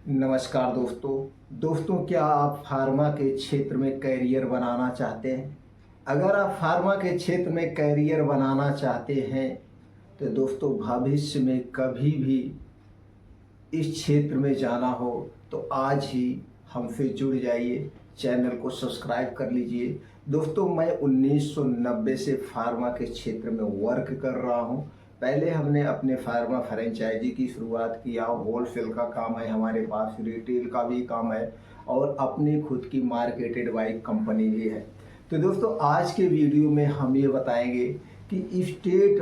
नमस्कार दोस्तों, क्या आप फार्मा के क्षेत्र में करियर बनाना चाहते हैं? अगर आप फार्मा के क्षेत्र में करियर बनाना चाहते हैं तो दोस्तों भविष्य में कभी भी इस क्षेत्र में जाना हो तो आज ही हमसे जुड़ जाइए, चैनल को सब्सक्राइब कर लीजिए। दोस्तों मैं 1990 से फार्मा के क्षेत्र में वर्क कर रहा हूं। पहले हमने अपने फार्मा फ्रेंचाइजी की शुरुआत किया। होलसेल का काम है हमारे पास, रिटेल का भी काम है और अपनी खुद की मार्केटेड बाई कंपनी भी है। तो दोस्तों आज के वीडियो में हम ये बताएंगे कि स्टेट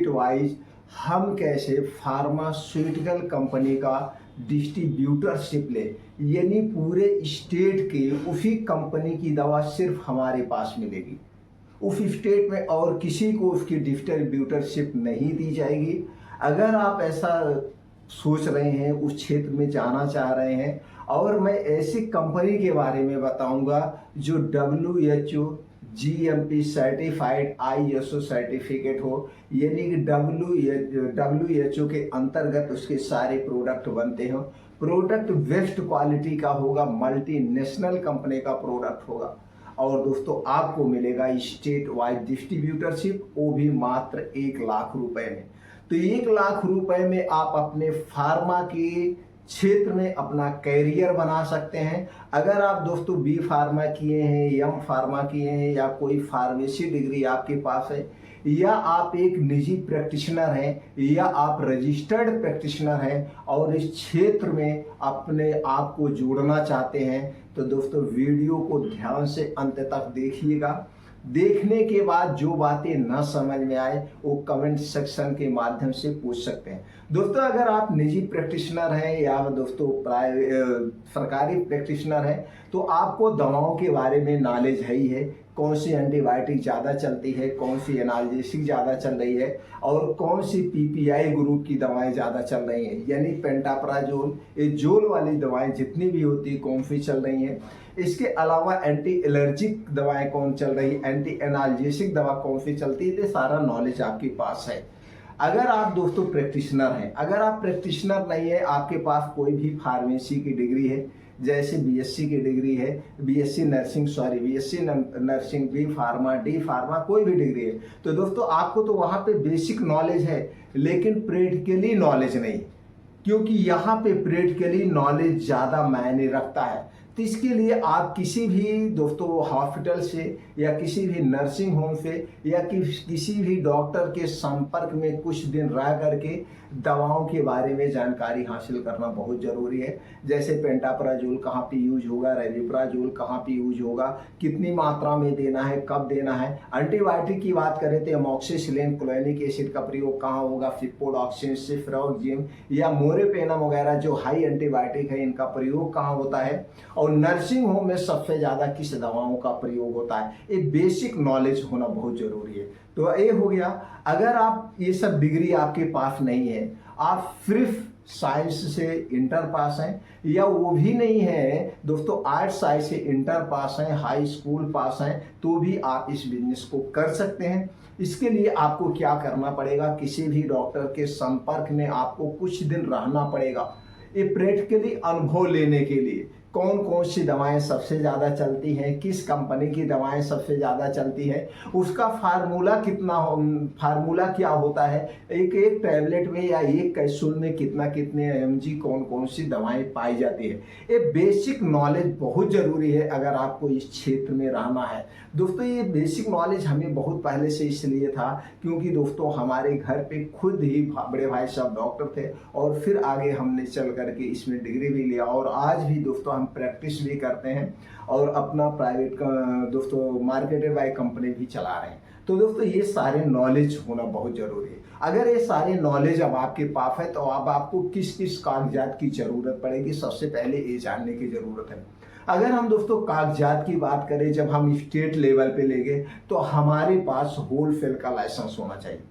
वाइज हम कैसे फार्मास्यूटिकल कंपनी का डिस्ट्रीब्यूटरशिप ले, यानी पूरे स्टेट के उसी कंपनी की दवा सिर्फ हमारे पास मिलेगी। उस स्टेट में और किसी को उसकी डिस्ट्रीब्यूटरशिप नहीं दी जाएगी। अगर आप ऐसा सोच रहे हैं, उस क्षेत्र में जाना चाह रहे हैं, और मैं ऐसी कंपनी के बारे में बताऊंगा जो WHO GMP certified ISO certificate हो, यानी कि WHO के अंतर्गत उसके सारे प्रोडक्ट बनते हो। प्रोडक्ट बेस्ट क्वालिटी का होगा, मल्टीनेशनल कंपनी का प्रोडक्ट होगा और दोस्तों आपको मिलेगा स्टेट वाइज डिस्ट्रीब्यूटरशिप, वो भी मात्र 1 लाख रुपए में। तो 1 लाख रुपए में आप अपने फार्मा के क्षेत्र में अपना कैरियर बना सकते हैं। अगर आप दोस्तों बी फार्मा किए हैं, एम फार्मा किए हैं, या कोई फार्मेसी डिग्री आपके पास है, या आप एक निजी प्रैक्टिशनर हैं, या आप रजिस्टर्ड प्रैक्टिशनर हैं और इस क्षेत्र में अपने आप को जोड़ना चाहते हैं, तो दोस्तों वीडियो को ध्यान से अंत तक देखिएगा। देखने के बाद जो बातें न समझ में आए वो कमेंट सेक्शन के माध्यम से पूछ सकते हैं। दोस्तों अगर आप निजी प्रैक्टिशनर हैं या दोस्तों सरकारी प्रैक्टिशनर हैं तो आपको दवाओं के बारे में नॉलेज है ही है। कौन सी एंटीबायोटिक ज़्यादा चलती है, कौन सी एनाल्जेसिक ज़्यादा चल रही है और कौन सी PPI ग्रुप की दवाएं ज़्यादा चल रही हैं, यानी पेंटाप्राजोल, ये जोल वाली दवाएं जितनी भी होती कौन सी चल रही हैं। इसके अलावा एंटी एलर्जिक दवाएं कौन चल रही, एंटी एनाल्जेसिक दवा कौन सी चलती है, ये सारा नॉलेज आपके पास है। अगर आप दोस्तों प्रैक्टिशनर हैं, अगर आप प्रैक्टिशनर नहीं है, आपके पास कोई भी फार्मेसी की डिग्री है, जैसे BSc की डिग्री है, BSc nursing, B pharma, D pharma, कोई भी डिग्री है, तो दोस्तों आपको तो वहाँ पे बेसिक नॉलेज है लेकिन प्रैक्टिकली नॉलेज नहीं, क्योंकि यहाँ पे प्रैक्टिकली नॉलेज ज़्यादा मायने रखता है। तो इसके लिए आप किसी भी दोस्तों हॉस्पिटल से या किसी भी नर्सिंग होम से या किसी भी डॉक्टर के संपर्क में कुछ दिन रह करके दवाओं के बारे में जानकारी हासिल करना बहुत ज़रूरी है। जैसे पेंटाप्राजोल कहाँ पे यूज होगा, रेविप्राजोल कहाँ पे यूज होगा, कितनी मात्रा में देना है, कब देना है। एंटीबायोटिक की बात करें तो एमॉक्सिसिलिन, क्लोनिक एसिड का प्रयोग कहाँ होगा, सिप्रोडॉक्सिन, सिफ्रोक्सिम या मोरेपेनम वगैरह जो हाई एंटीबायोटिक है, इनका प्रयोग कहाँ होता है, और नर्सिंग होम में सबसे ज़्यादा किस दवाओं का प्रयोग होता है। ये बेसिक नॉलेज होना बहुत ज़रूरी है। तो ये हो गया। अगर आप ये सब डिग्री आपके पास नहीं है, आप सिर्फ साइंस से इंटर पास हैं, या वो भी नहीं है दोस्तों आर्ट साइंस से इंटर पास हैं, हाई स्कूल पास हैं, तो भी आप इस बिजनेस को कर सकते हैं। इसके लिए आपको क्या करना पड़ेगा, किसी भी डॉक्टर के संपर्क में आपको कुछ दिन रहना पड़ेगा, ये प्रैक्टिकली अनुभव लेने के लिए। कौन कौन सी दवाएं सबसे ज़्यादा चलती हैं, किस कंपनी की दवाएं सबसे ज़्यादा चलती हैं, उसका फार्मूला क्या होता है, एक एक टैबलेट में या एक कैप्सूल में कितने mg कौन कौन सी दवाएं पाई जाती है। ये बेसिक नॉलेज बहुत ज़रूरी है अगर आपको इस क्षेत्र में रहना है। दोस्तों ये बेसिक नॉलेज हमें बहुत पहले से इसलिए था क्योंकि दोस्तों हमारे घर पे खुद ही बड़े भाई साहब डॉक्टर थे और फिर आगे हमने चल करके इसमें डिग्री भी लिया और आज भी दोस्तों हम प्रैक्टिस भी करते हैं और अपना प्राइवेट का दोस्तों मार्केटेड बाय कंपनी भी चला रहे हैं। तो दोस्तों ये सारे नॉलेज होना बहुत ज़रूरी है। अगर ये सारे नॉलेज अब आपके पास है तो अब आपको किस किस कागजात की ज़रूरत पड़ेगी, सबसे पहले ये जानने की ज़रूरत है। अगर हम दोस्तों कागजात की बात करें, जब हम स्टेट लेवल पे लेंगे तो हमारे पास होलसेल का लाइसेंस होना चाहिए।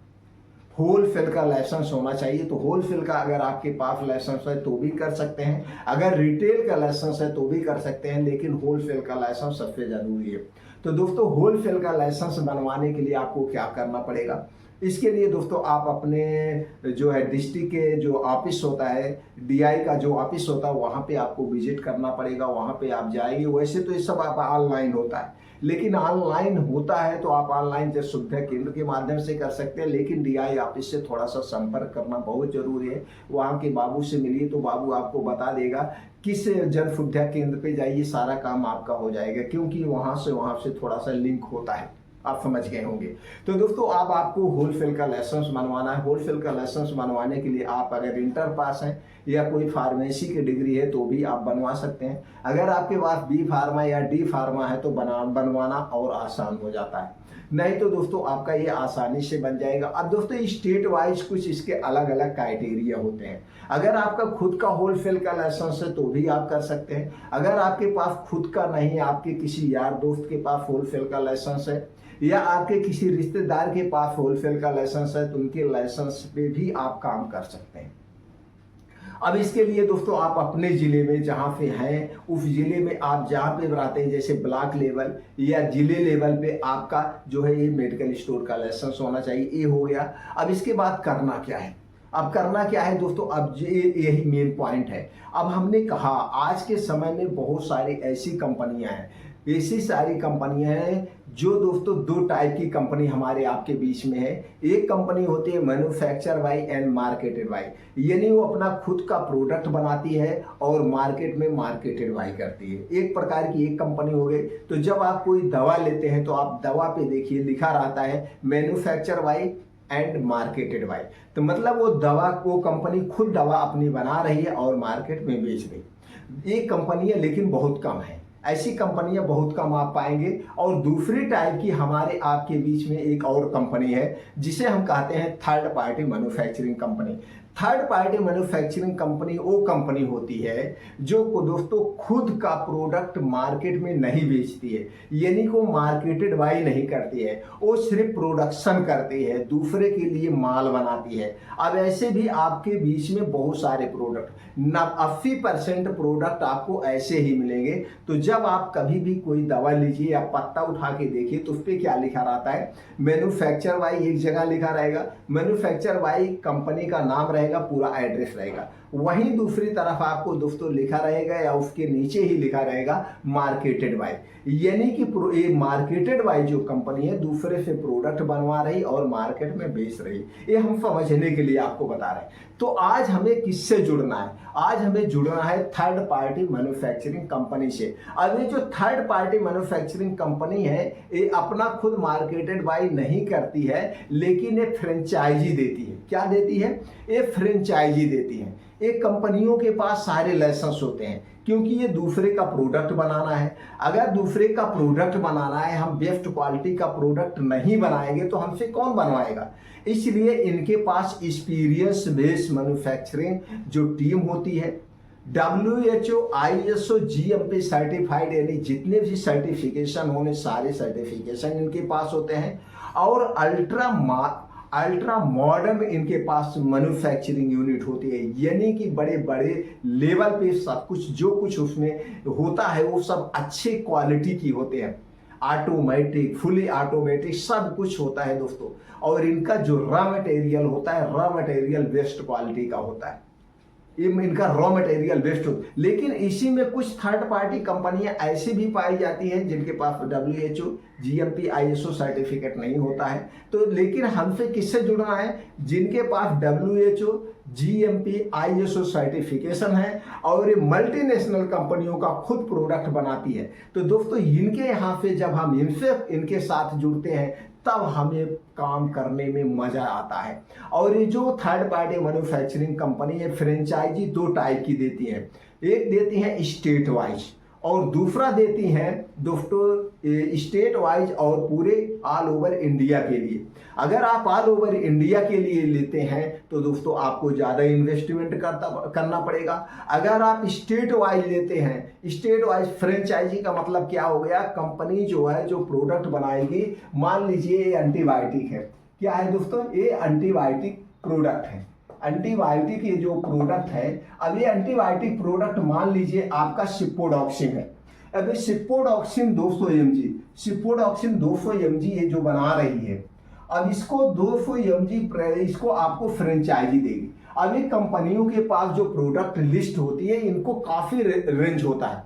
होलसेल का लाइसेंस होना चाहिए। तो होलसेल का अगर आपके पास लाइसेंस है तो भी कर सकते हैं, अगर रिटेल का लाइसेंस है तो भी कर सकते हैं, लेकिन होलसेल का लाइसेंस सबसे ज़रूरी है। तो दोस्तों होलसेल का लाइसेंस बनवाने के लिए आपको क्या करना पड़ेगा, इसके लिए दोस्तों आप अपने जो है डिस्ट्रिक्ट के जो ऑफिस होता है, डीआई का जो ऑफिस होता है, वहाँ पे आपको विजिट करना पड़ेगा, वहाँ पे आप जाएंगे। वैसे तो ये सब आप ऑनलाइन होता है, लेकिन ऑनलाइन होता है तो आप ऑनलाइन जन सुविधा केंद्र के माध्यम से कर सकते हैं, लेकिन डीआई ऑफिस से थोड़ा सा संपर्क करना बहुत जरूरी है। वहाँ के बाबू से मिलिए तो बाबू आपको बता देगा किस जन सुविधा केंद्र पे जाइए, सारा काम आपका हो जाएगा, क्योंकि वहाँ से थोड़ा सा लिंक होता है, आप समझ गए होंगे। तो दोस्तों अब आपको होलसेल का लाइसेंस बनवाना है। होलसेल का लाइसेंस बनवाने के लिए आप अगर इंटर पास हैं या कोई फार्मेसी की डिग्री है तो भी आप बनवा सकते हैं। अगर आपके पास बी फार्मा या डी फार्मा है तो बनवाना और आसान हो जाता है, नहीं तो दोस्तों आपका ये आसानी से बन जाएगा। अब दोस्तों स्टेट वाइज कुछ इसके अलग अलग क्राइटेरिया होते हैं। अगर आपका खुद का होलसेल का लाइसेंस है तो भी आप कर सकते हैं। अगर आपके पास खुद का नहीं, आपके किसी यार दोस्त के पास होलसेल का लाइसेंस है या आपके किसी रिश्तेदार के पास होलसेल का लाइसेंस है तो उनके लाइसेंस पे भी आप काम कर सकते हैं। अब इसके लिए दोस्तों आप अपने ज़िले में जहाँ पे हैं उस ज़िले में आप जहाँ पे रहते हैं, जैसे ब्लॉक लेवल या ज़िले लेवल पे आपका जो है ये मेडिकल स्टोर का लाइसेंस होना चाहिए। ये हो गया। अब इसके बाद करना क्या है? अब करना क्या है दोस्तों, अब यही मेन पॉइंट है। अब हमने कहा आज के समय में बहुत सारी ऐसी कंपनियां हैं, ऐसी सारी कंपनियां हैं जो दोस्तों दो टाइप की कंपनी हमारे आपके बीच में है। एक कंपनी होती है manufacture by and marketed by, यानी वो अपना खुद का प्रोडक्ट बनाती है और मार्केट में मार्केटेड बाई करती है। एक प्रकार की एक कंपनी हो गई। तो जब आप कोई दवा लेते हैं तो आप दवा पे देखिए लिखा रहता है manufacture by and marketed by, तो मतलब वो कंपनी खुद दवा अपनी बना रही है और मार्केट में बेच रही। ये कंपनियां लेकिन बहुत कम है, ऐसी कंपनियां बहुत कम आप पाएंगे। और दूसरी टाइप की हमारे आपके बीच में एक और कंपनी है जिसे हम कहते हैं third party manufacturing company. Third party manufacturing company वो कंपनी होती है जो दोस्तों खुद का प्रोडक्ट मार्केट में नहीं बेचती है, यानी को मार्केटेड बाई नहीं करती है, वो सिर्फ प्रोडक्शन करती है, दूसरे के लिए माल बनाती है। अब ऐसे भी आपके बीच में बहुत सारे प्रोडक्ट, 80% प्रोडक्ट आपको ऐसे ही मिलेंगे। तो जब आप कभी भी कोई दवा लीजिए या पत्ता उठा के देखिए तो उस पर क्या लिखा रहता है, मैन्युफैक्चर बाई एक जगह लिखा रहेगा, मैन्युफैक्चर बाई कंपनी का नाम रहेगा, पूरा एड्रेस रहेगा। वहीं दूसरी तरफ आपको दोस्तों लिखा रहेगा या उसके नीचे ही लिखा रहेगा मार्केटेड बाई, यानी कि ये मार्केटेड बाई जो कंपनी है दूसरे से प्रोडक्ट बनवा रही और मार्केट में बेच रही। ये हम समझने के लिए आपको बता रहे हैं। तो आज हमें किससे जुड़ना है? आज हमें जुड़ना है थर्ड पार्टी मैन्युफैक्चरिंग कंपनी से। अब ये जो थर्ड पार्टी मैन्युफैक्चरिंग कंपनी है ये अपना खुद मार्केटेड बाई नहीं करती है, लेकिन ये फ्रेंचाइजी देती है। क्या देती है? ये फ्रेंचाइजी देती है। एक कंपनियों के पास सारे लाइसेंस होते हैं क्योंकि ये दूसरे का प्रोडक्ट बनाना है। अगर दूसरे का प्रोडक्ट बनाना है, हम बेस्ट क्वालिटी का प्रोडक्ट नहीं बनाएंगे तो हमसे कौन बनवाएगा? इसलिए इनके पास एक्सपीरियंस बेस्ड मैन्युफैक्चरिंग जो टीम होती है, WHO, ISO, GMP सर्टिफाइड, यानी जितने भी सर्टिफिकेशन होने सारे सर्टिफिकेशन इनके पास होते हैं। और अल्ट्रा मॉडर्न इनके पास मैन्युफैक्चरिंग यूनिट होती है, यानी कि बड़े बड़े लेवल पे सब कुछ जो कुछ उसमें होता है वो सब अच्छे क्वालिटी की होते हैं। ऑटोमेटिक, फुली ऑटोमेटिक सब कुछ होता है दोस्तों। और इनका जो रॉ मटेरियल होता है, रॉ मटेरियल बेस्ट क्वालिटी का होता है, इनका रॉ मटेरियल बेस्ट हो। लेकिन इसी में कुछ थर्ड पार्टी कंपनियां ऐसी भी पाई जाती हैं जिनके पास WHO, GMP, ISO सर्टिफिकेट नहीं होता है। तो लेकिन हमसे किससे जुड़ना है? जिनके पास WHO, GMP, ISO सर्टिफिकेशन है और ये मल्टीनेशनल कंपनियों का खुद प्रोडक्ट बनाती है। तो दोस्तों इनके यहाँ से जब हम इनके साथ जुड़ते हैं तब हमें काम करने में मजा आता है। और ये जो थर्ड पार्टी मैन्युफैक्चरिंग कंपनी है फ्रेंचाइजी दो टाइप की देती है, एक देती है स्टेट वाइज और दूसरा देती हैं दोस्तों स्टेट वाइज और पूरे ऑल ओवर इंडिया के लिए। अगर आप ऑल ओवर इंडिया के लिए लेते हैं तो दोस्तों आपको ज़्यादा इन्वेस्टमेंट करना पड़ेगा। अगर आप स्टेट वाइज लेते हैं, स्टेट वाइज फ्रेंचाइजी का मतलब क्या हो गया, कंपनी जो है जो प्रोडक्ट बनाएगी, मान लीजिए ये एंटीबायोटिक है। क्या है दोस्तों? ये एंटीबायोटिक प्रोडक्ट है। एंटीबायोटिक ये जो प्रोडक्ट है, अब ये एंटीबायोटिक प्रोडक्ट मान लीजिए आपका सिप्रोडॉक्सिन है। अब ये सिप्रोडॉक्सिन 200 mg, सिप्रोडॉक्सिन 200 mg ये जो बना रही है अब इसको 200 mg इसको आपको फ्रेंचाइजी देगी। अब ये कंपनियों के पास जो प्रोडक्ट लिस्ट होती है इनको काफी रेंज होता है,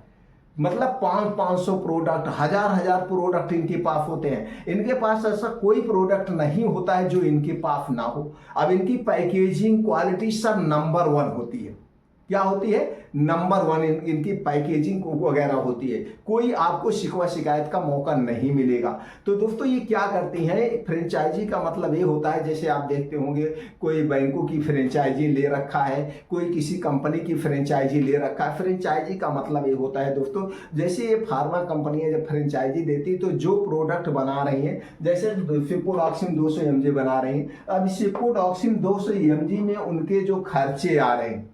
मतलब 500 प्रोडक्ट, हजार प्रोडक्ट इनके पास होते हैं। इनके पास ऐसा कोई प्रोडक्ट नहीं होता है जो इनके पास ना हो। अब इनकी पैकेजिंग क्वालिटी सब नंबर 1 होती है। क्या होती है? नंबर 1 इनकी पैकेजिंग वगैरह होती है। कोई आपको शिकवा शिकायत का मौका नहीं मिलेगा। तो दोस्तों ये क्या करती हैं, फ्रेंचाइजी का मतलब ये होता है, जैसे आप देखते होंगे कोई बैंकों की फ्रेंचाइजी ले रखा है, कोई किसी कंपनी की फ्रेंचाइजी ले रखा है। फ्रेंचाइजी का मतलब ये होता है दोस्तों, जैसे ये फार्मा कंपनियां जब फ्रेंचाइजी देती तो जो प्रोडक्ट बना रही हैं, जैसे सिप्रोडॉक्सिन 200 mg बना रही हैं, अब सिप्रोडॉक्सिन 200 mg में उनके जो खर्चे आ रहे हैं,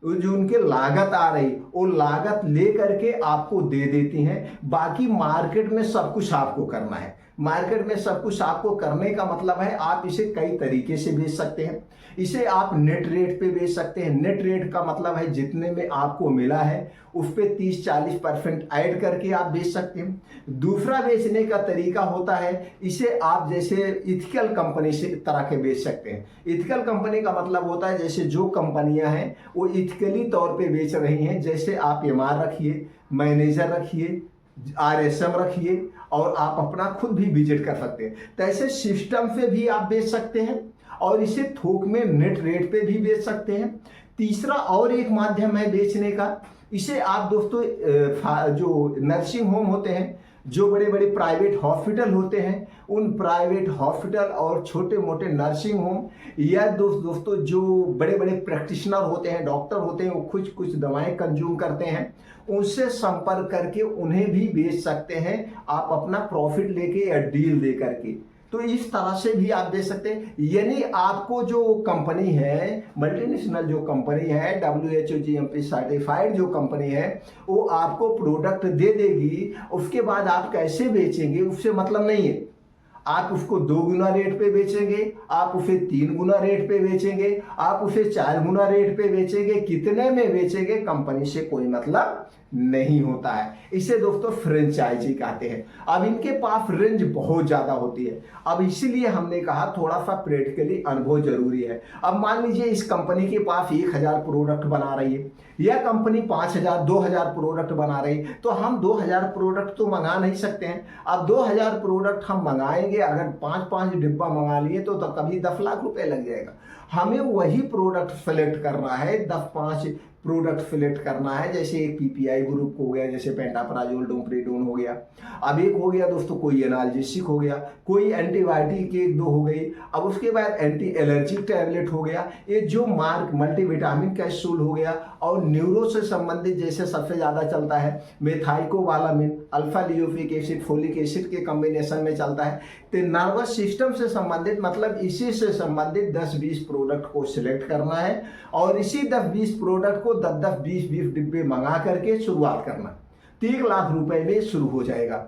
जो उनके लागत आ रही, वो लागत ले करके आपको दे देती हैं। बाकी मार्केट में सब कुछ आपको करना है। मार्केट में सब कुछ आपको करने का मतलब है आप इसे कई तरीके से बेच सकते हैं। इसे आप नेट रेट पे बेच सकते हैं। नेट रेट का मतलब है जितने में आपको मिला है उस पे 30-40% ऐड करके आप बेच सकते हैं। दूसरा बेचने का तरीका होता है, इसे आप जैसे इथिकल कंपनी से तरह के बेच सकते हैं। इथिकल कंपनी का मतलब होता है जैसे जो कंपनियां हैं वो इथिकली तौर पे बेच रही हैं, जैसे आप एमआर रखिए, मैनेजर रखिए, आरएसएम रखिए और आप अपना खुद भी विजिट कर सकते हैं। तो ऐसे सिस्टम से भी आप बेच सकते हैं और इसे थोक में नेट रेट पे भी बेच सकते हैं। तीसरा और एक माध्यम है बेचने का, इसे आप दोस्तों जो नर्सिंग होम होते हैं, जो बड़े बड़े प्राइवेट हॉस्पिटल होते हैं, उन प्राइवेट हॉस्पिटल और छोटे मोटे नर्सिंग होम या दोस्तों जो बड़े बड़े प्रैक्टिशनर होते हैं, डॉक्टर होते हैं, वो कुछ दवाएं कंज्यूम करते हैं, उनसे संपर्क करके उन्हें भी बेच सकते हैं आप अपना प्रॉफिट लेके या डील दे करके। तो इस तरह से भी आप दे सकते हैं। यानी आपको जो कंपनी है, मल्टीनेशनल जो कंपनी है, WHO GMP सर्टिफाइड जो कंपनी है, वो आपको प्रोडक्ट दे देगी। उसके बाद आप कैसे बेचेंगे उससे मतलब नहीं है। आप उसको 2 गुना रेट पे बेचेंगे, आप उसे 3 गुना रेट पे बेचेंगे, आप उसे 4 गुना रेट पे बेचेंगे, कितने में बेचेंगे कंपनी से कोई मतलब नहीं होता है। इसे दोस्तों फ्रेंचाइजी कहते हैं। अब इनके पास रेंज बहुत ज्यादा होती है। अब इसीलिए हमने कहा थोड़ा सा प्रैक्टिकली अनुभव जरूरी है। अब मान लीजिए इस कंपनी के पास 1000 प्रोडक्ट बना रही है, यह कंपनी 5000 2000 प्रोडक्ट बना रही, तो हम 2000 प्रोडक्ट तो मंगा नहीं सकते हैं। अब 2000 प्रोडक्ट हम मंगाएंगे, अगर 5-5 डिब्बा मंगा लिए तो कभी 10 लाख रुपए लग जाएगा। हमें वही प्रोडक्ट सेलेक्ट करना है, 10-5 प्रोडक्ट सिलेक्ट करना है। जैसे एक पीपीआई ग्रुप हो गया, जैसे पेंटाप्राजोल, डोमप्रिडोन हो गया। अब एक हो गया दोस्तों कोई एनाल्जेसिक हो गया, कोई एंटीबायोटिक 1-2 हो गई। अब उसके बाद एंटी एलर्जिक टैबलेट हो गया, ये जो मल्टीविटामिन कैप्सूल हो गया। और न्यूरो से संबंधित जैसे सबसे ज्यादा चलता है मेथाइकोबालामिन, अल्फा लियोनिक एसिड, फोलिक एसिड के कॉम्बिनेशन में चलता है। तो नर्वस सिस्टम से संबंधित मतलब इसी से संबंधित 10-20 प्रोडक्ट को सिलेक्ट करना है और इसी 10-20 प्रोडक्ट को 10-10, 20-20 डिब्बे मंगा करके शुरुआत करना। तो 1 लाख रुपए में शुरू हो जाएगा।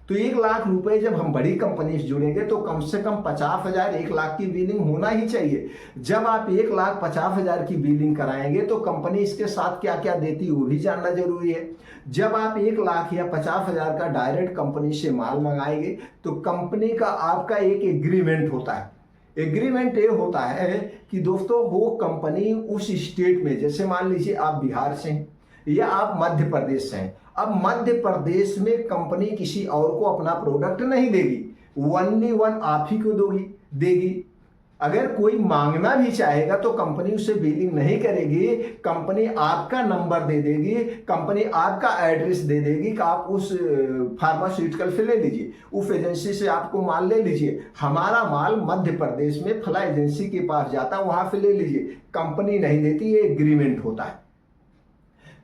तो 1 लाख रुपए जब हम बड़ी कंपनी से जुड़ेंगे तो कम से कम 50,000, 1 लाख की बिलिंग होना ही चाहिए। जब आप 1,50,000 की बिलिंग कराएंगे तो कंपनी इसके साथ क्या क्या देती है वो भी जानना जरूरी है। जब आप 1 लाख या 50,000 का डायरेक्ट कंपनी से माल मंगाएंगे तो कंपनी का आपका एक एग्रीमेंट होता है। एग्रीमेंट ये होता है कि दोस्तों वो कंपनी उस स्टेट में, जैसे मान लीजिए आप बिहार से हैं या आप मध्य प्रदेश से हैं, अब मध्य प्रदेश में कंपनी किसी और को अपना प्रोडक्ट नहीं देगी, ओनली वन आप ही को देगी। अगर कोई मांगना भी चाहेगा तो कंपनी उससे बिलिंग नहीं करेगी, कंपनी आपका नंबर दे देगी, कंपनी आपका एड्रेस दे देगी कि आप उस फार्मास्यूटिकल से ले लीजिए, उस एजेंसी से आपको माल ले लीजिए। हमारा माल मध्य प्रदेश में फला एजेंसी के पास जाता है, वहां से ले लीजिए। कंपनी नहीं देती, ये एग्रीमेंट होता है।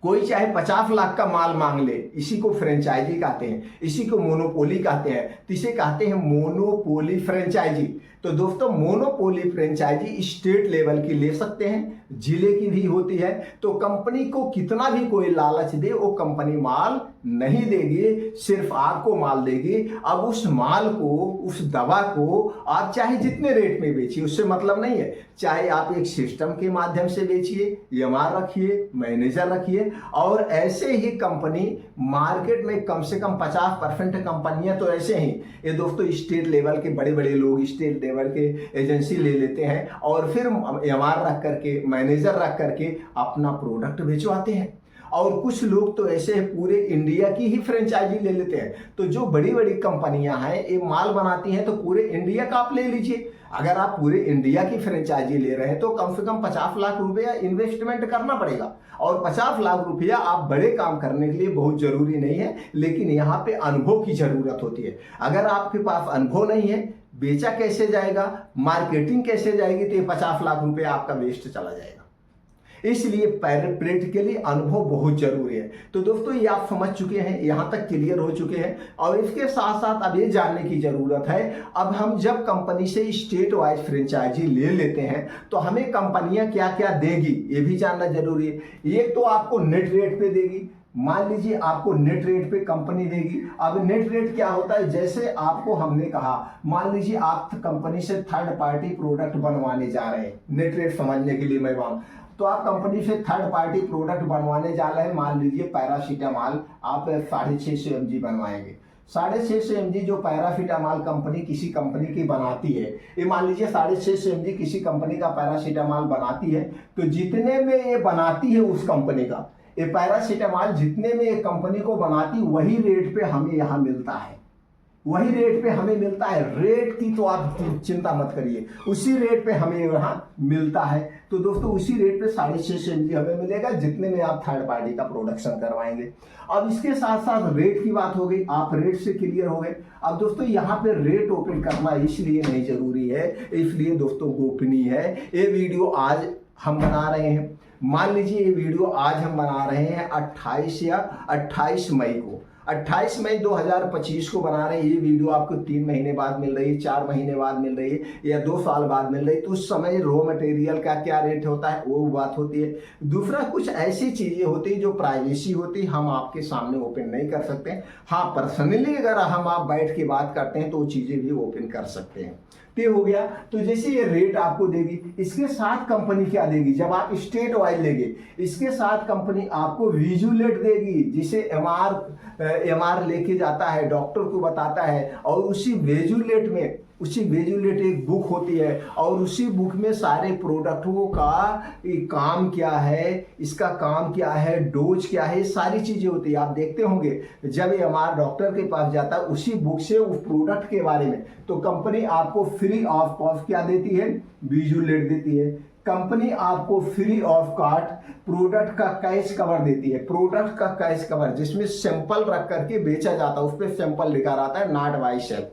कोई चाहे 50 लाख का माल मांग ले, इसी को फ्रेंचाइजी कहते हैं, इसी को मोनोपोली कहते हैं। तो इसे कहते हैं मोनोपोली फ्रेंचाइजी। तो दोस्तों मोनोपोली फ्रेंचाइजी स्टेट लेवल की ले सकते हैं, जिले की भी होती है। तो कंपनी को कितना भी कोई लालच दे, वो कंपनी माल नहीं देगी, सिर्फ आपको माल देगी। अब उस माल को, उस दवा को आप चाहे जितने रेट में बेचिए, उससे मतलब नहीं है। चाहे आप एक सिस्टम के माध्यम से बेचिए, एमआर रखिए, मैनेजर रखिए, और ऐसे ही कंपनी मार्केट में कम से कम 50% कंपनियां तो ऐसे ही, ये दोस्तों स्टेट लेवल के बड़े बड़े लोग स्टेट लेवल के एजेंसी ले लेते हैं और फिर एमआर रख करके, मैनेजर रख करके अपना प्रोडक्ट बेचवाते हैं। और कुछ लोग तो ऐसे पूरे इंडिया की ही फ्रेंचाइजी ले लेते हैं। तो जो बड़ी बड़ी कंपनियां हैं, ये माल बनाती हैं, तो पूरे इंडिया का आप ले लीजिए। अगर आप पूरे इंडिया की फ्रेंचाइजी ले रहे हैं तो कम से कम 50 लाख रुपया इन्वेस्टमेंट करना पड़ेगा। और 50 लाख रुपया आप बड़े काम करने के लिए बहुत जरूरी नहीं है, लेकिन यहाँ पे अनुभव की जरूरत होती है। अगर आपके पास अनुभव नहीं है, बेचा कैसे जाएगा, मार्केटिंग कैसे जाएगी, तो ये 50 लाख रुपया आपका वेस्ट चला जाएगा। इसलिए प्रैक्टिकली अनुभव बहुत जरूरी है। तो दोस्तों ये आप समझ चुके हैं, यहां तक क्लियर हो चुके हैं। और इसके साथ साथ अब ये जानने की जरूरत है, अब हम जब कंपनी से स्टेट वाइज फ्रेंचाइजी ले लेते हैं तो हमें कंपनियां क्या क्या देगी, ये भी जानना जरूरी है। ये तो आपको नेट रेट पे देगी। मान लीजिए आपको नेट रेट पे कंपनी देगी। अब नेट रेट क्या होता है, जैसे आपको हमने कहा, मान लीजिए आप कंपनी से थर्ड पार्टी प्रोडक्ट बनवाने जा रहे हैं, नेट रेट समझने के लिए मैं बात, तो आप कंपनी से थर्ड पार्टी प्रोडक्ट बनवाने जा रहे हैं। मान लीजिए पैरासीटामॉल आप 650 mg बनवाएंगे। 650 mg जो पैरासीटामॉल कंपनी किसी कंपनी की बनाती है, ये मान लीजिए 650 mg किसी कंपनी का पैरासीटामॉल बनाती है, तो जितने में ये बनाती है उस कंपनी का, ये पैरासीटामॉल जितने में ये कंपनी को बनाती, वही रेट पे हमें यहाँ मिलता है, वही रेट पे हमें मिलता है। रेट की तो आप चिंता मत करिए, उसी रेट पे हमें यहाँ मिलता है। तो दोस्तों उसी रेट पे 650 mg हमें मिलेगा जितने में आप थर्ड पार्टी का प्रोडक्शन करवाएंगे। अब इसके साथ साथ रेट की बात हो गई, आप रेट से क्लियर हो गए। अब दोस्तों यहाँ पे रेट ओपन करना इसलिए नहीं जरूरी है, इसलिए दोस्तों गोपनीय है। ये वीडियो आज हम बना रहे हैं, मान लीजिए ये वीडियो आज हम बना रहे हैं 28 मई को, 28 मई 2025 को बना रहे हैं। ये वीडियो आपको 3 महीने बाद मिल रही है, 4 महीने बाद मिल रही है, या 2 साल बाद मिल रही है। तो उस समय रॉ मटेरियल का क्या रेट होता है वो बात होती है। दूसरा, कुछ ऐसी चीजें होती है जो प्राइवेसी होती है, हम आपके सामने ओपन नहीं कर सकते। हाँ, पर्सनली अगर आप बैठ के बात करते हैं तो वो चीजें भी ओपन कर सकते हैं। तो हो गया। तो जैसे ये रेट आपको देगी, इसके साथ कंपनी क्या देगी, जब आप स्टेट वाइज लेंगे, इसके साथ कंपनी आपको विजुलेट देगी, जिसे एमआर लेके जाता है, डॉक्टर को बताता है, और उसी विजुलेट एक बुक होती है, और उसी बुक में सारे प्रोडक्टों का काम क्या है, इसका काम क्या है, डोज क्या है, सारी चीजें होती है। आप देखते होंगे जब एमआर डॉक्टर के पास जाता है उसी बुक से उस प्रोडक्ट के बारे में, तो कंपनी आपको फ्री ऑफ कॉस्ट क्या देती है, विजुलेट देती है। कंपनी आपको फ्री ऑफ कॉस्ट प्रोडक्ट का कैश कवर देती है, प्रोडक्ट का कैश कवर जिसमें सैंपल रख करके बेचा जाता है, उस पर सैंपल लिखा रहता है नॉट बाय सेल्फ।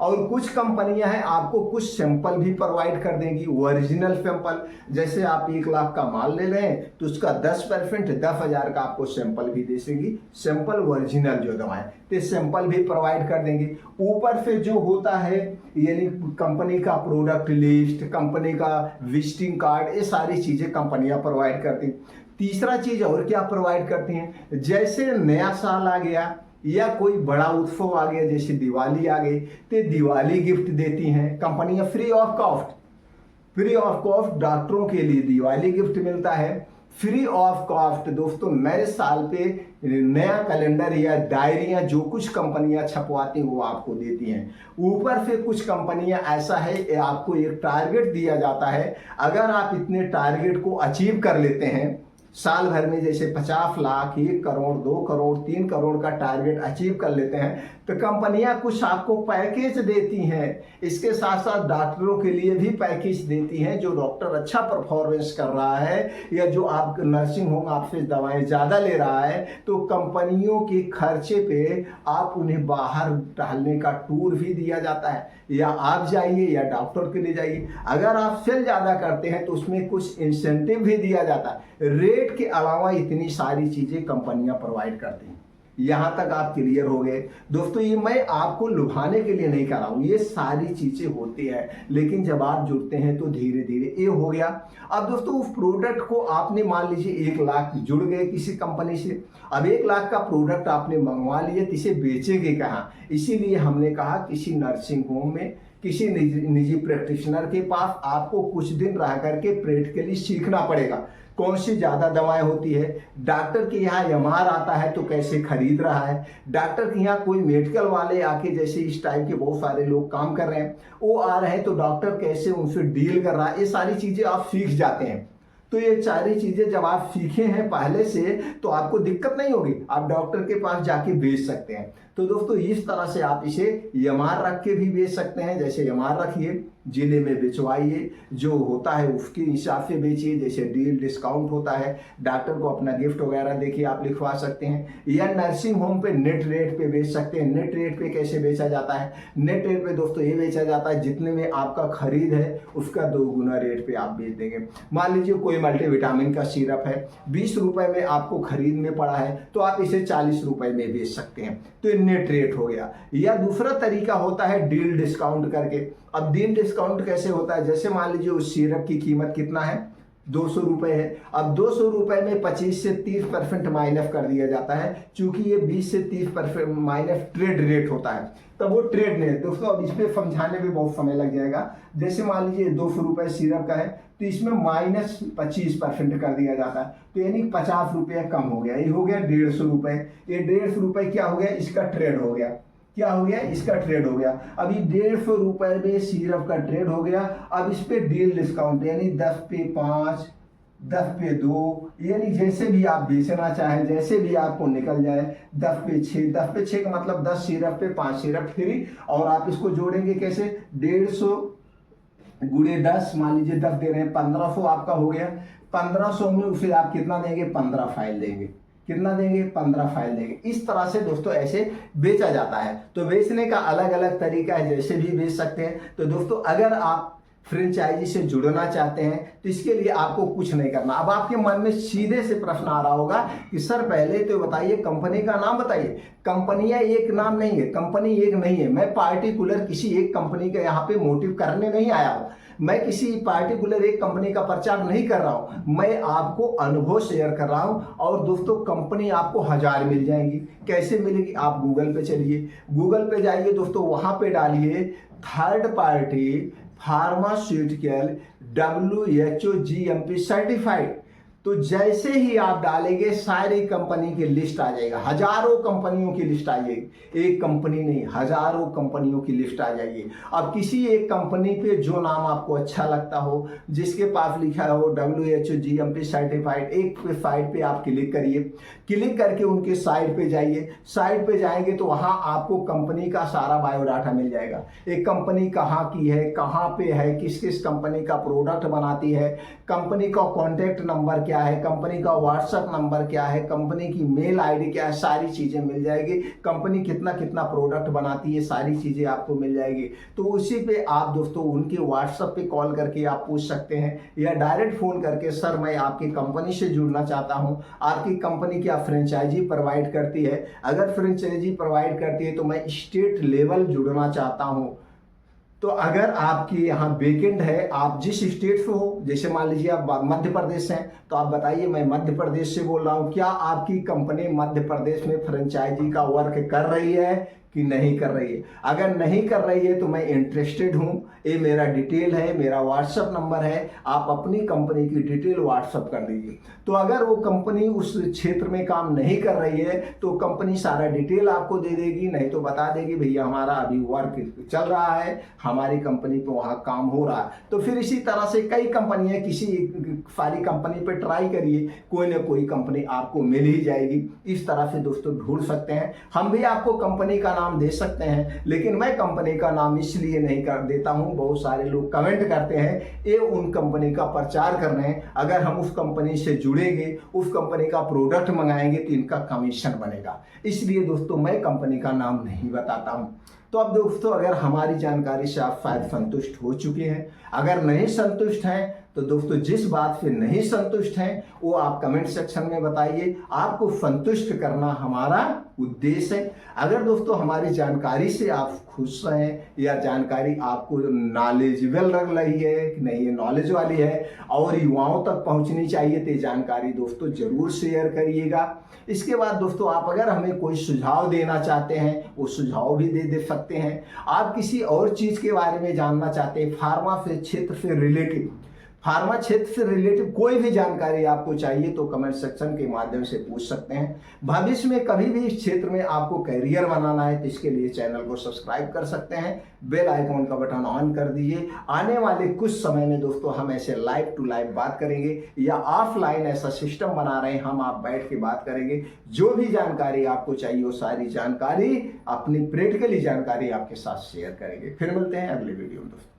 और कुछ कंपनियां हैं आपको कुछ सैंपल भी प्रोवाइड कर देंगी, ओरिजिनल सैंपल। जैसे आप 1 लाख का माल ले रहे हैं तो उसका 10% 10,000 का आपको सैंपल भी दे देंगी, सैंपल ओरिजिनल जो दवाएं, तो सैंपल भी प्रोवाइड कर देंगे। ऊपर से जो होता है यानी कंपनी का प्रोडक्ट लिस्ट, कंपनी का विजिटिंग कार्ड, ये सारी चीजें कंपनियां प्रोवाइड करती हैं। तीसरा चीज और क्या प्रोवाइड करती हैं, जैसे नया साल आ गया या कोई बड़ा उत्सव आ गया, जैसे दिवाली आ गई, तो दिवाली गिफ्ट देती हैं कंपनियां फ्री ऑफ कॉस्ट। डॉक्टरों के लिए दिवाली गिफ्ट मिलता है फ्री ऑफ कॉस्ट। दोस्तों नए साल पे नया कैलेंडर या डायरियां जो कुछ कंपनियां छपवाती हैं वो आपको देती हैं। ऊपर से कुछ कंपनियां ऐसा है आपको एक टारगेट दिया जाता है, अगर आप इतने टारगेट को अचीव कर लेते हैं साल भर में, जैसे 50 लाख, 1 करोड़, 2 करोड़, 3 करोड़ का टारगेट अचीव कर लेते हैं, तो कंपनियां कुछ आपको पैकेज देती हैं। इसके साथ साथ डॉक्टरों के लिए भी पैकेज देती हैं। जो डॉक्टर अच्छा परफॉर्मेंस कर रहा है या जो आप नर्सिंग होम आपसे दवाएं ज़्यादा ले रहा है, तो कंपनियों के खर्चे पे आप उन्हें बाहर टहलने का टूर भी दिया जाता है, या आप जाइए या डॉक्टर के लिए जाइए। अगर आप सेल ज़्यादा करते हैं तो उसमें कुछ इंसेंटिव भी दिया जाता है। रेट के अलावा इतनी सारी चीज़ें कंपनियां प्रोवाइड करती हैं। यहाँ तक आप क्लियर हो गए दोस्तों। ये मैं आपको लुभाने के लिए नहीं कर रहा हूँ, ये सारी चीजें होती है, लेकिन जब आप जुड़ते हैं तो धीरे धीरे ये हो गया। अब दोस्तों उस प्रोडक्ट को आपने मान लीजिए 1 लाख जुड़ गए किसी कंपनी से, अब 1 लाख का प्रोडक्ट आपने मंगवा लिया तो इसे बेचेंगे कहाँ? इसीलिए हमने कहा किसी नर्सिंग होम में, किसी निजी प्रैक्टिशनर के पास आपको कुछ दिन रह करके प्रैक्टिकली सीखना पड़ेगा कौन सी ज़्यादा दवाएं होती है। डॉक्टर के यहाँ एमआर आता है तो कैसे खरीद रहा है, डॉक्टर के यहाँ कोई मेडिकल वाले आके, जैसे इस टाइप के बहुत सारे लोग काम कर रहे हैं, वो आ रहे हैं तो डॉक्टर कैसे उनसे डील कर रहा है, ये सारी चीज़ें आप सीख जाते हैं। तो ये सारी चीज़ें जब आप सीखे हैं पहले से तो आपको दिक्कत नहीं होगी, आप डॉक्टर के पास जाके बेच सकते हैं। तो दोस्तों इस तरह से आप इसे एमआर रख के भी बेच सकते हैं, जैसे एमआर रखिए, जिले में बेचवाइए, जो होता है उसके हिसाब से बेचिए, जैसे डील डिस्काउंट होता है, डॉक्टर को अपना गिफ्ट वगैरह देखिए आप लिखवा सकते हैं, या नर्सिंग होम पे नेट रेट पे बेच सकते हैं। नेट रेट पे कैसे बेचा जाता है? नेट रेट पे दोस्तों ये बेचा जाता है जितने में आपका खरीद है उसका 2 गुना रेट पे आप बेच देंगे। मान लीजिए कोई मल्टीविटामिन का सिरप है 20 रुपए में आपको खरीद में पड़ा है तो आप इसे 40 रुपए में बेच सकते हैं, तो ये नेट रेट हो गया। या दूसरा तरीका होता है डील डिस्काउंट करके। अब डील डिस्काउंट कैसे होता है? जैसे मान लीजिए उस सिरप की कीमत कितना है, 200 रुपए है, अब 200 रुपए में 25 से 30% माइनस कर दिया जाता है, क्योंकि ये 20 से 30% माइनस ट्रेड रेट होता है, तब वो ट्रेड नहीं है दोस्तों। अब इस पे समझाने में बहुत समय लग जाएगा। जैसे मान लीजिए 200 रुपए सिरप का है तो इसमें माइनस 25% कर दिया जाता है, तो यानी 50 रुपये कम हो गया, ये हो गया 150 रुपए। ये 150 रुपए क्या हो गया? इसका ट्रेड हो गया। क्या हो गया? इसका ट्रेड हो गया। अभी 150 रुपए में सिरप का ट्रेड हो गया। अब इस पे डील डिस्काउंट यानी 10 पे 5, 10 पे 2, यानी जैसे भी आप बेचना चाहें, जैसे भी आपको निकल जाए, 10 पे 6, 10 पे 6 का मतलब 10 सिरप पे 5 सिरप फ्री। और आप इसको जोड़ेंगे कैसे? 150 गुणे 10, मान लीजिए 10 दे रहे हैं, 1500 आपका हो गया। 1500 में उसे आप कितना देंगे? 15 फाइल देंगे। कितना देंगे? 15 फाइल देंगे। इस तरह से दोस्तों ऐसे बेचा जाता है। तो बेचने का अलग अलग तरीका है, जैसे भी बेच सकते हैं। तो दोस्तों अगर आप फ्रेंचाइजी से जुड़ना चाहते हैं तो इसके लिए आपको कुछ नहीं करना। अब आपके मन में सीधे से प्रश्न आ रहा होगा कि सर पहले तो बताइए कंपनी का नाम बताइए। कंपनियां एक नाम नहीं है, कंपनी एक नहीं है। मैं पार्टिकुलर किसी एक कंपनी का यहाँ पे मोटिव करने नहीं आया हूँ, मैं किसी पार्टिकुलर एक कंपनी का प्रचार नहीं कर रहा हूं, मैं आपको अनुभव शेयर कर रहा हूं। और दोस्तों कंपनी आपको 1000 मिल जाएंगी। कैसे मिलेगी? आप गूगल पे चलिए, गूगल पे जाइए दोस्तों, वहां पे डालिए third party pharmaceutical WHO GMP certified. तो जैसे ही आप डालेंगे सारी कंपनी की लिस्ट आ जाएगा, हजारों कंपनियों की लिस्ट आ जाएगी, एक कंपनी नहीं हजारों कंपनियों की लिस्ट आ जाएगी। अब किसी एक कंपनी पे जो नाम आपको अच्छा लगता हो, जिसके पास लिखा हो WHO GMP सर्टिफाइड, एक साइट पे आप क्लिक करिए, क्लिक करके उनके साइट पे जाइए। साइट पे जाएंगे तो वहां आपको कंपनी का सारा बायोडाटा मिल जाएगा। एक कंपनी कहाँ की है, कहाँ पे है, किस किस कंपनी का प्रोडक्ट बनाती है, कंपनी का कॉन्टैक्ट नंबर क्या है, कंपनी का व्हाट्सएप नंबर क्या है, कंपनी की मेल आईडी क्या है, सारी चीजें मिल जाएगी। कंपनी कितना कितना प्रोडक्ट बनाती है, सारी चीजें आपको मिल जाएगी। तो उसी पे आप दोस्तों उनके व्हाट्सएप पे कॉल करके आप पूछ सकते हैं, या डायरेक्ट फोन करके सर मैं आपकी कंपनी से जुड़ना चाहता हूं, आपकी कंपनी क्या फ्रेंचाइजी प्रोवाइड करती है? अगर फ्रेंचाइजी प्रोवाइड करती है तो मैं स्टेट लेवल जुड़ना चाहता हूं। तो अगर आपकी यहाँ वेकेंट है, आप जिस स्टेट से हो, जैसे मान लीजिए आप मध्य प्रदेश हैं, तो आप बताइए मैं मध्य प्रदेश से बोल रहा हूँ, क्या आपकी कंपनी मध्य प्रदेश में फ्रेंचाइजी का वर्क कर रही है कि नहीं कर रही है? अगर नहीं कर रही है तो मैं इंटरेस्टेड हूँ, ये मेरा डिटेल है, मेरा व्हाट्सएप नंबर है, आप अपनी कंपनी की डिटेल व्हाट्सएप कर दीजिए। तो अगर वो कंपनी उस क्षेत्र में काम नहीं कर रही है तो कंपनी सारा डिटेल आपको दे देगी, नहीं तो बता देगी भैया हमारा अभी वर्क चल रहा है, हमारी कंपनी पे वहाँ काम हो रहा है। तो फिर इसी तरह से कई कंपनियां, किसी सारी कंपनी पे ट्राई करिए, कोई ना कोई कंपनी आपको मिल ही जाएगी। इस तरह से दोस्तों ढूंढ सकते हैं। हम भी आपको कंपनी का नाम दे सकते हैं, लेकिन मैं कंपनी का नाम इसलिए नहीं कर देता हूं, बहुत सारे लोग कमेंट करते हैं ये उन कंपनी का प्रचार कर रहे हैं, अगर हम उस कंपनी से जुड़ेंगे, उस कंपनी का प्रोडक्ट मंगाएंगे तो इनका कमीशन बनेगा। इसलिए दोस्तों मैं कंपनी का नाम नहीं बताता हूं। तो अब दोस्तों अगर हमारी जानकारी से आप शायद संतुष्ट हो चुके हैं, अगर नहीं संतुष्ट हैं तो दोस्तों जिस बात से नहीं संतुष्ट हैं वो आप कमेंट सेक्शन में बताइए। आपको संतुष्ट करना हमारा उद्देश्य है। अगर दोस्तों हमारी जानकारी से आप खुश हैं या जानकारी आपको नॉलेजेबल लग रही है कि नहीं, ये नॉलेज वाली है और युवाओं तक पहुंचनी चाहिए, तो ये जानकारी दोस्तों जरूर शेयर करिएगा। इसके बाद दोस्तों आप अगर हमें कोई सुझाव देना चाहते हैं वो सुझाव भी दे सकते हैं। आप किसी और चीज़ के बारे में जानना चाहते हैं, फार्मा से क्षेत्र से रिलेटिव, फार्मा क्षेत्र से रिलेटिव कोई भी जानकारी आपको चाहिए तो कमेंट सेक्शन के माध्यम से पूछ सकते हैं। भविष्य में कभी भी इस क्षेत्र में आपको करियर बनाना है तो इसके लिए चैनल को सब्सक्राइब कर सकते हैं, बेल आइकॉन का बटन ऑन कर दीजिए। आने वाले कुछ समय में दोस्तों हम ऐसे लाइव टू लाइव बात करेंगे या ऑफलाइन ऐसा सिस्टम बना रहे हैं, हम आप बैठ के बात करेंगे। जो भी जानकारी आपको चाहिए वो सारी जानकारी, अपनी प्रैक्टिकली जानकारी आपके साथ शेयर करेंगे। फिर मिलते हैं अगले वीडियो में दोस्तों।